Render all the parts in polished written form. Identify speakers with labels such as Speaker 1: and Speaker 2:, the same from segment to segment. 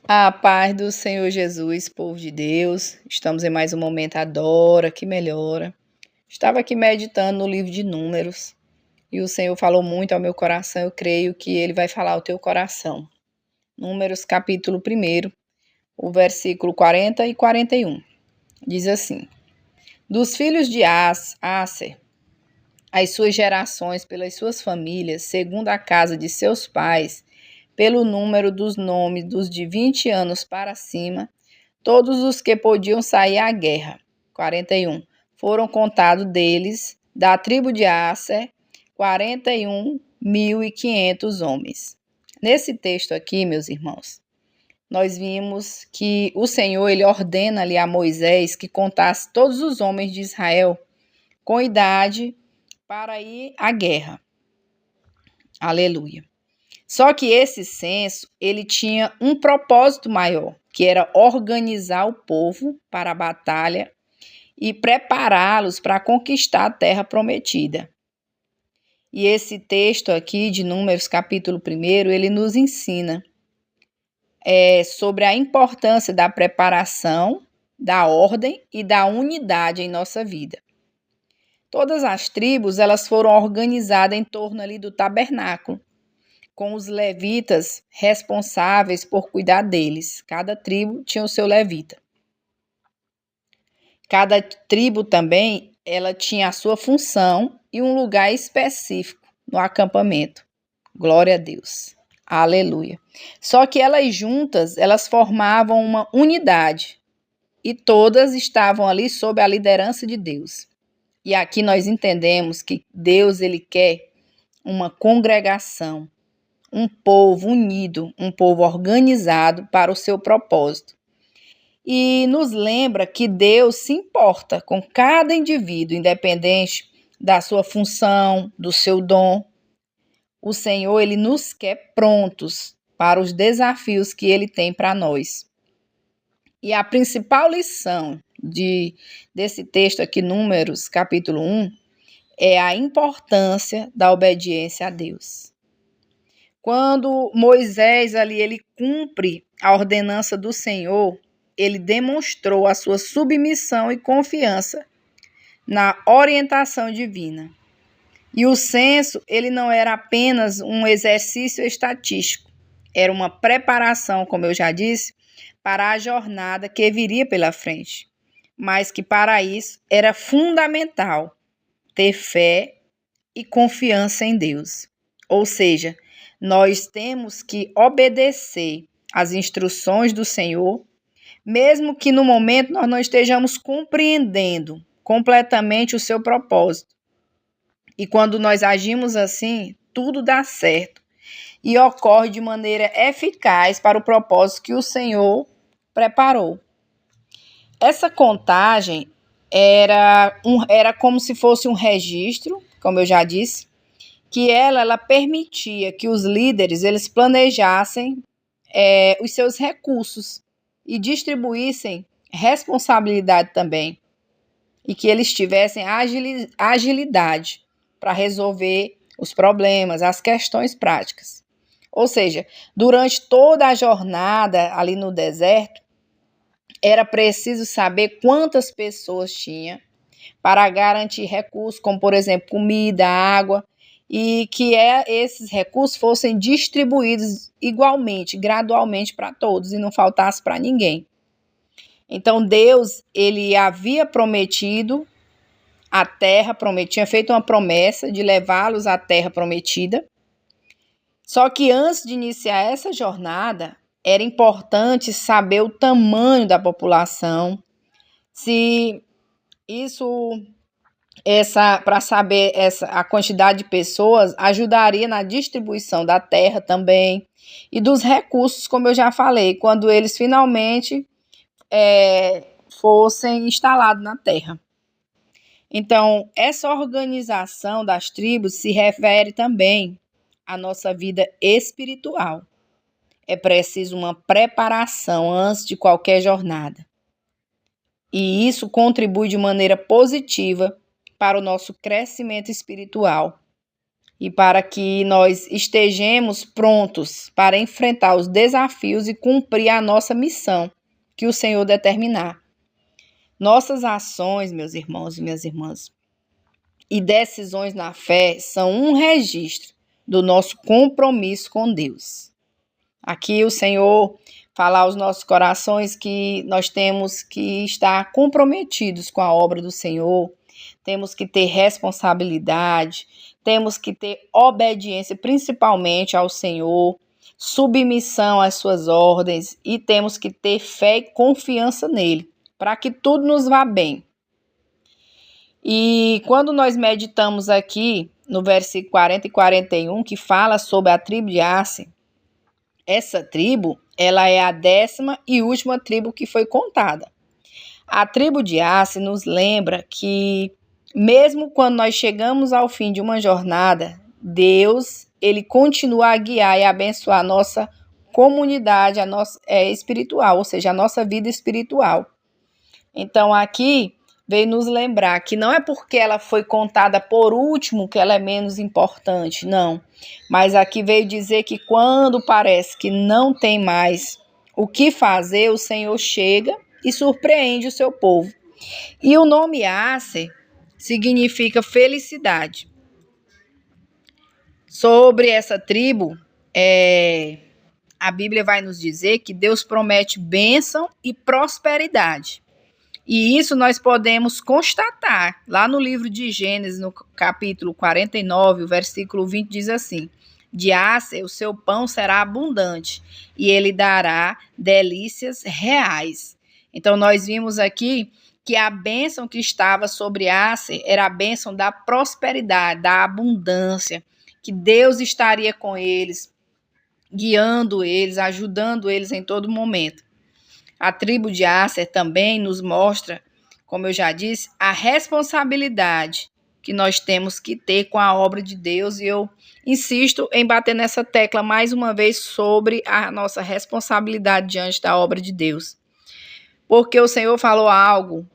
Speaker 1: A paz do Senhor Jesus, povo de Deus. Estamos em mais um momento Adora, que melhora. Estava aqui meditando no livro de Números e o Senhor falou muito ao meu coração. Eu creio que Ele vai falar ao teu coração. Números capítulo 1, o versículo 40 e 41. Diz assim: Dos filhos de Aser, as suas gerações pelas suas famílias, segundo a casa de seus pais, pelo número dos nomes dos de 20 anos para cima, todos os que podiam sair à guerra. 41. Foram contados deles, da tribo de Aser, 41.500 homens. Nesse texto aqui, meus irmãos, nós vimos que o Senhor ele ordena ali a Moisés que contasse todos os homens de Israel com idade para ir à guerra. Aleluia. Só que esse censo, ele tinha um propósito maior, que era organizar o povo para a batalha e prepará-los para conquistar a terra prometida. E esse texto aqui de Números capítulo 1, ele nos ensina sobre a importância da preparação, da ordem e da unidade em nossa vida. Todas as tribos, elas foram organizadas em torno ali do tabernáculo, com os levitas responsáveis por cuidar deles. Cada tribo tinha o seu levita. Cada tribo também, ela tinha a sua função e um lugar específico no acampamento. Glória a Deus. Aleluia. Só que elas juntas, elas formavam uma unidade e todas estavam ali sob a liderança de Deus. E aqui nós entendemos que Deus, ele quer uma congregação, um povo unido, um povo organizado para o seu propósito. E nos lembra que Deus se importa com cada indivíduo, independente da sua função, do seu dom. O Senhor, ele nos quer prontos para os desafios que ele tem para nós. E a principal lição desse texto aqui, Números, capítulo 1, é a importância da obediência a Deus. Quando Moisés ali, ele cumpre a ordenança do Senhor, ele demonstrou a sua submissão e confiança na orientação divina. E o censo, ele não era apenas um exercício estatístico, era uma preparação, como eu já disse, para a jornada que viria pela frente. Mas que para isso era fundamental ter fé e confiança em Deus. Ou seja, nós temos que obedecer às instruções do Senhor, mesmo que no momento nós não estejamos compreendendo completamente o seu propósito. E quando nós agimos assim, tudo dá certo e ocorre de maneira eficaz para o propósito que o Senhor preparou. Essa contagem era como se fosse um registro, como eu já disse, que ela permitia que os líderes eles planejassem os seus recursos e distribuíssem responsabilidade também, e que eles tivessem agilidade para resolver os problemas, as questões práticas. Ou seja, durante toda a jornada ali no deserto, era preciso saber quantas pessoas tinha para garantir recursos, como, por exemplo, comida, água, e que esses recursos fossem distribuídos igualmente, gradualmente para todos e não faltasse para ninguém. Então, Deus, ele havia prometido a terra prometida, tinha feito uma promessa de levá-los à terra prometida. Só que antes de iniciar essa jornada, era importante saber o tamanho da população, se isso para saber a quantidade de pessoas ajudaria na distribuição da terra também e dos recursos, como eu já falei, quando eles finalmente fossem instalados na terra. Então, essa organização das tribos se refere também à nossa vida espiritual. É preciso uma preparação antes de qualquer jornada. E isso contribui de maneira positiva para o nosso crescimento espiritual. e para que nós estejamos prontos para enfrentar os desafios e cumprir a nossa missão que o Senhor determinar. Nossas ações, meus irmãos e minhas irmãs, e decisões na fé são um registro do nosso compromisso com Deus. Aqui o Senhor fala aos nossos corações que nós temos que estar comprometidos com a obra do Senhor, temos que ter responsabilidade, temos que ter obediência principalmente ao Senhor, submissão às suas ordens e temos que ter fé e confiança nele, para que tudo nos vá bem. E quando nós meditamos aqui no versículo 40 e 41, que fala sobre a tribo de Asser, essa tribo, ela é a 10ª e última tribo que foi contada. A tribo de Asser nos lembra que, mesmo quando nós chegamos ao fim de uma jornada, Deus, ele continua a guiar e abençoar a nossa comunidade, a nossa espiritual, ou seja, a nossa vida espiritual. Então, aqui veio nos lembrar que não é porque ela foi contada por último que ela é menos importante, não. Mas aqui veio dizer que quando parece que não tem mais o que fazer, o Senhor chega e surpreende o seu povo. E o nome Asser significa felicidade. Sobre essa tribo, a Bíblia vai nos dizer que Deus promete bênção e prosperidade. E isso nós podemos constatar lá no livro de Gênesis, no capítulo 49, o versículo 20 diz assim: de Asser o seu pão será abundante e ele dará delícias reais. Então nós vimos aqui que a bênção que estava sobre Asser era a bênção da prosperidade, da abundância, que Deus estaria com eles, guiando eles, ajudando eles em todo momento. A tribo de Asser também nos mostra, como eu já disse, a responsabilidade que nós temos que ter com a obra de Deus. E eu insisto em bater nessa tecla mais uma vez sobre a nossa responsabilidade diante da obra de Deus. Porque o Senhor falou algo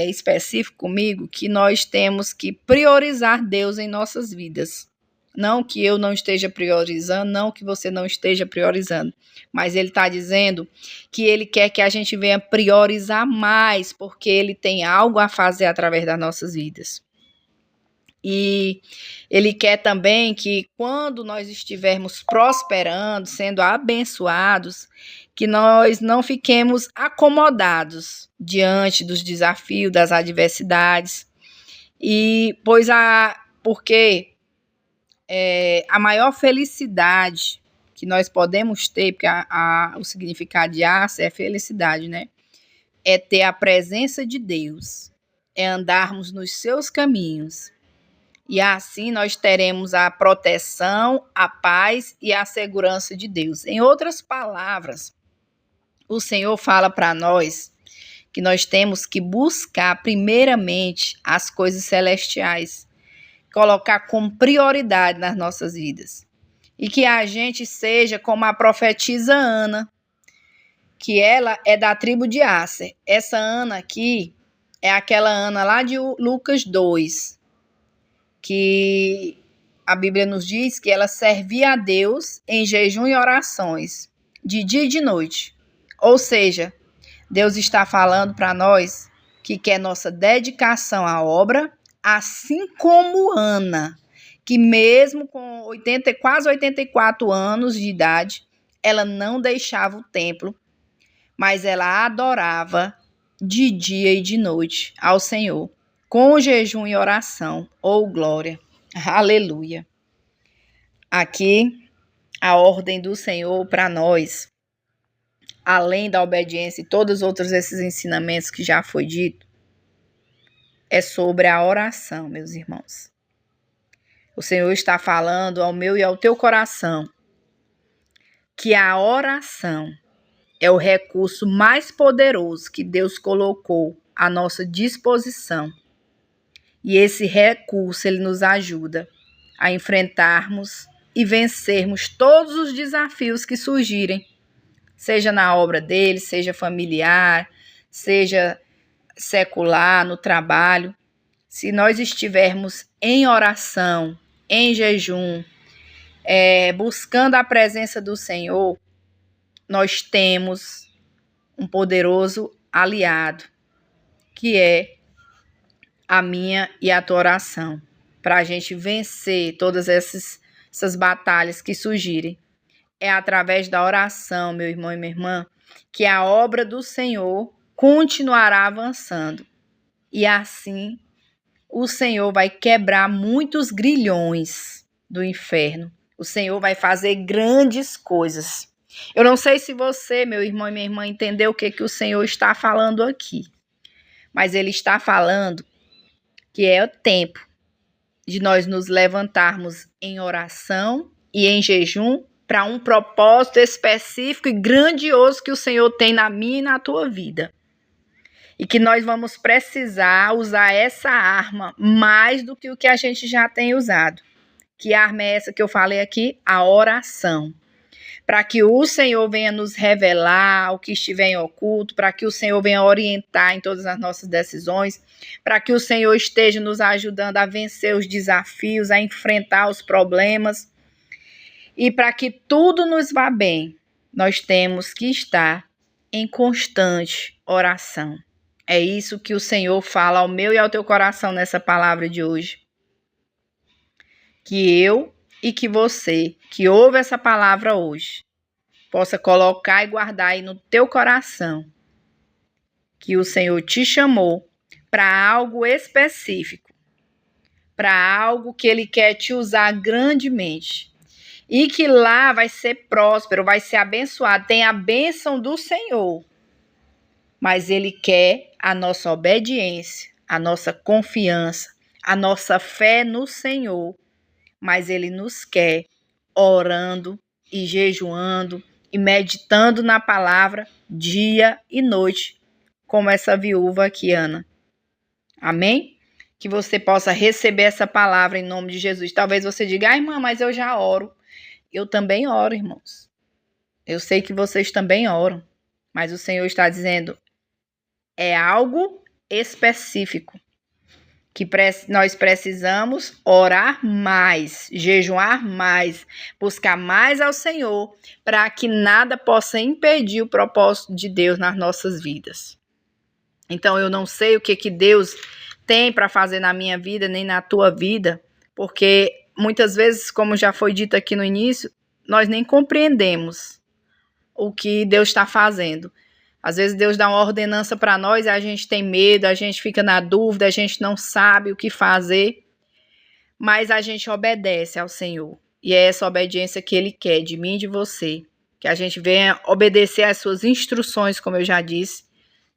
Speaker 1: específico comigo, que nós temos que priorizar Deus em nossas vidas. Não que eu não esteja priorizando, não que você não esteja priorizando, mas ele está dizendo que ele quer que a gente venha priorizar mais, porque ele tem algo a fazer através das nossas vidas. E ele quer também que quando nós estivermos prosperando, sendo abençoados, que nós não fiquemos acomodados diante dos desafios, das adversidades, porque a maior felicidade que nós podemos ter, porque o significado de Asser é felicidade, né? É ter a presença de Deus, é andarmos nos seus caminhos. E assim nós teremos a proteção, a paz e a segurança de Deus. Em outras palavras, o Senhor fala para nós que nós temos que buscar primeiramente as coisas celestiais, colocar como prioridade nas nossas vidas. E que a gente seja como a profetisa Ana, que ela é da tribo de Asser. Essa Ana aqui é aquela Ana lá de Lucas 2, que a Bíblia nos diz que ela servia a Deus em jejum e orações, de dia e de noite. Ou seja, Deus está falando para nós que quer nossa dedicação à obra, assim como Ana, que mesmo com quase 84 anos de idade, ela não deixava o templo, mas ela adorava de dia e de noite ao Senhor, com jejum e oração. Oh, glória! Aleluia! Aqui, a ordem do Senhor para nós, além da obediência e todos os outros esses ensinamentos que já foi dito, é sobre a oração, meus irmãos. O Senhor está falando ao meu e ao teu coração que a oração é o recurso mais poderoso que Deus colocou à nossa disposição. E esse recurso, ele nos ajuda a enfrentarmos e vencermos todos os desafios que surgirem, seja na obra dele, seja familiar, seja secular, no trabalho. Se nós estivermos em oração, em jejum, buscando a presença do Senhor, nós temos um poderoso aliado, que é a minha e a tua oração, para a gente vencer todas essas batalhas que surgirem. É através da oração, meu irmão e minha irmã, que a obra do Senhor continuará avançando. E assim, o Senhor vai quebrar muitos grilhões do inferno. O Senhor vai fazer grandes coisas. Eu não sei se você, meu irmão e minha irmã, entendeu o que o Senhor está falando aqui. Mas Ele está falando que é o tempo de nós nos levantarmos em oração e em jejum para um propósito específico e grandioso que o Senhor tem na minha e na tua vida. E que nós vamos precisar usar essa arma mais do que o que a gente já tem usado. Que arma é essa que eu falei aqui? A oração. Para que o Senhor venha nos revelar o que estiver em oculto, para que o Senhor venha orientar em todas as nossas decisões, para que o Senhor esteja nos ajudando a vencer os desafios, a enfrentar os problemas. E para que tudo nos vá bem, nós temos que estar em constante oração. É isso que o Senhor fala ao meu e ao teu coração nessa palavra de hoje. Que eu e que você, que ouve essa palavra hoje, possa colocar e guardar aí no teu coração que o Senhor te chamou para algo específico, para algo que Ele quer te usar grandemente. E que lá vai ser próspero, vai ser abençoado, tem a bênção do Senhor. Mas Ele quer a nossa obediência, a nossa confiança, a nossa fé no Senhor. Mas Ele nos quer orando e jejuando e meditando na palavra dia e noite, como essa viúva aqui, Ana. Amém? Que você possa receber essa palavra em nome de Jesus. Talvez você diga, irmã, mas eu já oro. Eu também oro, irmãos. Eu sei que vocês também oram, mas o Senhor está dizendo, é algo específico. Que nós precisamos orar mais, jejuar mais, buscar mais ao Senhor, para que nada possa impedir o propósito de Deus nas nossas vidas. Então, eu não sei o que Deus tem para fazer na minha vida, nem na tua vida, porque muitas vezes, como já foi dito aqui no início, nós nem compreendemos o que Deus está fazendo. Às vezes Deus dá uma ordenança para nós e a gente tem medo, a gente fica na dúvida, a gente não sabe o que fazer, mas a gente obedece ao Senhor. E é essa obediência que Ele quer de mim e de você, que a gente venha obedecer às suas instruções, como eu já disse,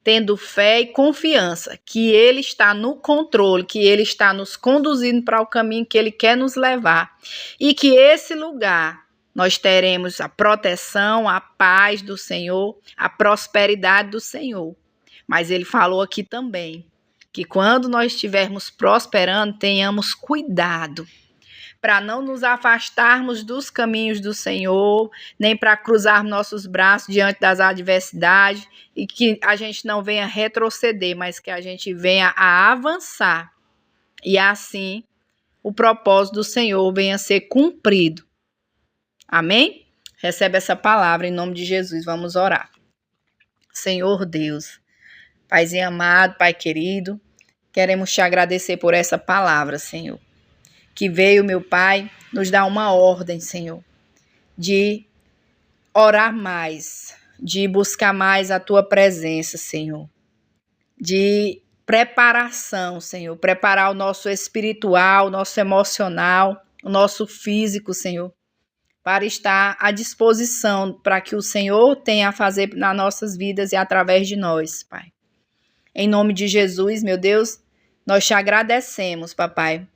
Speaker 1: tendo fé e confiança que Ele está no controle, que Ele está nos conduzindo para o caminho que Ele quer nos levar. E que esse lugar nós teremos a proteção, a paz do Senhor, a prosperidade do Senhor. Mas Ele falou aqui também que quando nós estivermos prosperando, tenhamos cuidado para não nos afastarmos dos caminhos do Senhor, nem para cruzar nossos braços diante das adversidades e que a gente não venha retroceder, mas que a gente venha a avançar e assim o propósito do Senhor venha a ser cumprido. Amém? Recebe essa palavra em nome de Jesus. Vamos orar. Senhor Deus, Paizinho amado, Pai querido, queremos te agradecer por essa palavra, Senhor, que veio, meu Pai, nos dar uma ordem, Senhor, de orar mais, de buscar mais a tua presença, Senhor, de preparação, Senhor, preparar o nosso espiritual, o nosso emocional, o nosso físico, Senhor, para estar à disposição para que o Senhor tenha a fazer nas nossas vidas e através de nós, Pai. Em nome de Jesus, meu Deus, nós te agradecemos, Papai,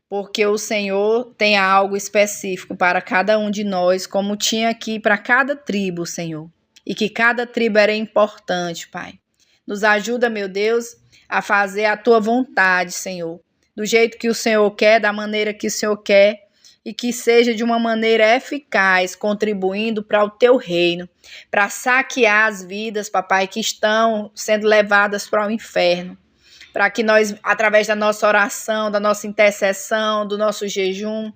Speaker 1: porque o Senhor tem algo específico para cada um de nós, como tinha aqui para cada tribo, Senhor, e que cada tribo era importante, Pai. Nos ajuda, meu Deus, a fazer a tua vontade, Senhor, do jeito que o Senhor quer, da maneira que o Senhor quer, e que seja de uma maneira eficaz, contribuindo para o teu reino, para saquear as vidas, Papai, que estão sendo levadas para o inferno, para que nós, através da nossa oração, da nossa intercessão, do nosso jejum,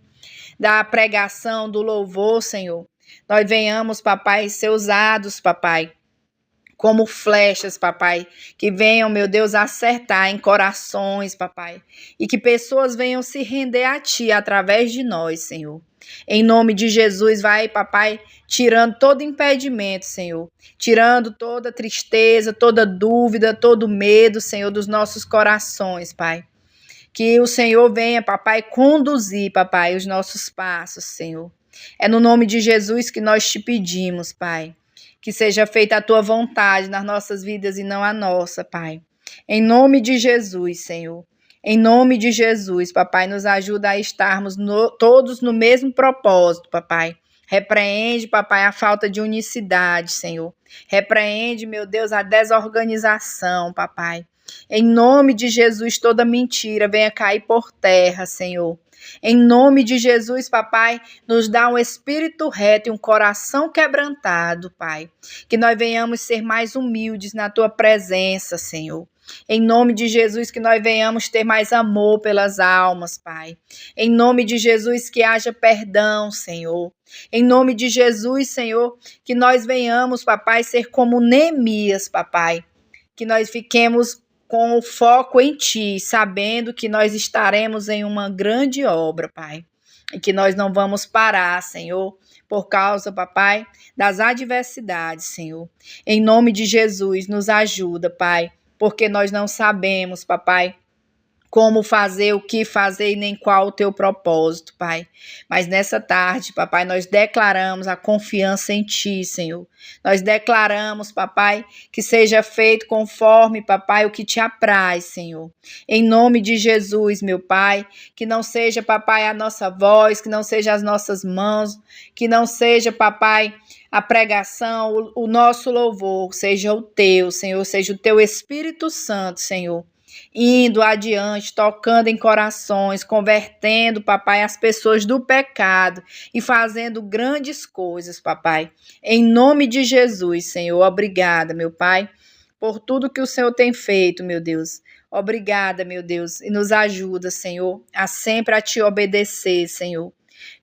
Speaker 1: da pregação, do louvor, Senhor, nós venhamos, papai, ser usados, papai, como flechas, papai, que venham, meu Deus, acertar em corações, papai, e que pessoas venham se render a Ti através de nós, Senhor. Em nome de Jesus, vai, papai, tirando todo impedimento, Senhor, tirando toda tristeza, toda dúvida, todo medo, Senhor, dos nossos corações, Pai. Que o Senhor venha, papai, conduzir, papai, os nossos passos, Senhor. É no nome de Jesus que nós te pedimos, Pai. Que seja feita a tua vontade nas nossas vidas e não a nossa, Pai. Em nome de Jesus, Senhor. Em nome de Jesus, papai, nos ajuda a estarmos todos no mesmo propósito, papai. Repreende, papai, a falta de unicidade, Senhor. Repreende, meu Deus, a desorganização, papai. Em nome de Jesus, toda mentira venha cair por terra, Senhor. Em nome de Jesus, papai, nos dá um espírito reto e um coração quebrantado, Pai. Que nós venhamos ser mais humildes na tua presença, Senhor. Em nome de Jesus, que nós venhamos ter mais amor pelas almas, Pai. Em nome de Jesus, que haja perdão, Senhor. Em nome de Jesus, Senhor, que nós venhamos, papai, ser como Neemias, papai. Que nós fiquemos com o foco em Ti, sabendo que nós estaremos em uma grande obra, Pai. E que nós não vamos parar, Senhor, por causa, papai, das adversidades, Senhor. Em nome de Jesus, nos ajuda, Pai, porque nós não sabemos, papai, como fazer, o que fazer e nem qual o teu propósito, Pai. Mas nessa tarde, papai, nós declaramos a confiança em Ti, Senhor. Nós declaramos, papai, que seja feito conforme, papai, o que Te apraz, Senhor. Em nome de Jesus, meu Pai, que não seja, papai, a nossa voz, que não seja as nossas mãos, que não seja, papai, a pregação, o nosso louvor, seja o Teu, Senhor, seja o Teu Espírito Santo, Senhor. Indo adiante, tocando em corações, convertendo, papai, as pessoas do pecado e fazendo grandes coisas, papai. Em nome de Jesus, Senhor, obrigada, meu Pai, por tudo que o Senhor tem feito, meu Deus. Obrigada, meu Deus, e nos ajuda, Senhor, a sempre a Te obedecer, Senhor.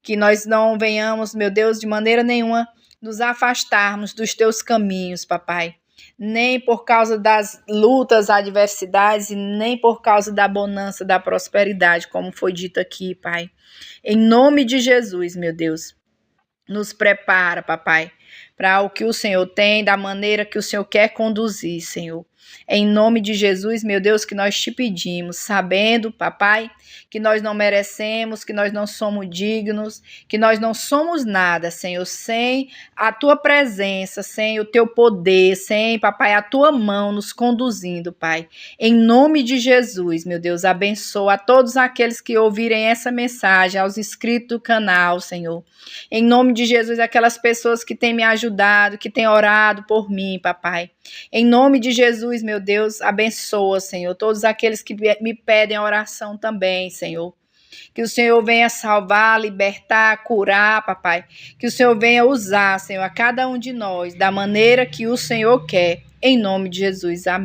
Speaker 1: Que nós não venhamos, meu Deus, de maneira nenhuma nos afastarmos dos Teus caminhos, papai. Nem por causa das lutas, adversidades, e nem por causa da bonança, da prosperidade, como foi dito aqui, Pai. Em nome de Jesus, meu Deus, nos prepara, papai, para o que o Senhor tem, da maneira que o Senhor quer conduzir, Senhor. Em nome de Jesus, meu Deus, que nós te pedimos, sabendo, papai, que nós não merecemos, que nós não somos dignos, que nós não somos nada, Senhor, sem a tua presença, sem o teu poder, sem, papai, a tua mão nos conduzindo, Pai. Em nome de Jesus, meu Deus, abençoa a todos aqueles que ouvirem essa mensagem, aos inscritos do canal, Senhor. Em nome de Jesus, aquelas pessoas que têm me ajudado, que têm orado por mim, papai. Em nome de Jesus, meu Deus, abençoa, Senhor, todos aqueles que me pedem oração também, Senhor. Que o Senhor venha salvar, libertar, curar, papai. Que o Senhor venha usar, Senhor, a cada um de nós, da maneira que o Senhor quer. Em nome de Jesus, amém.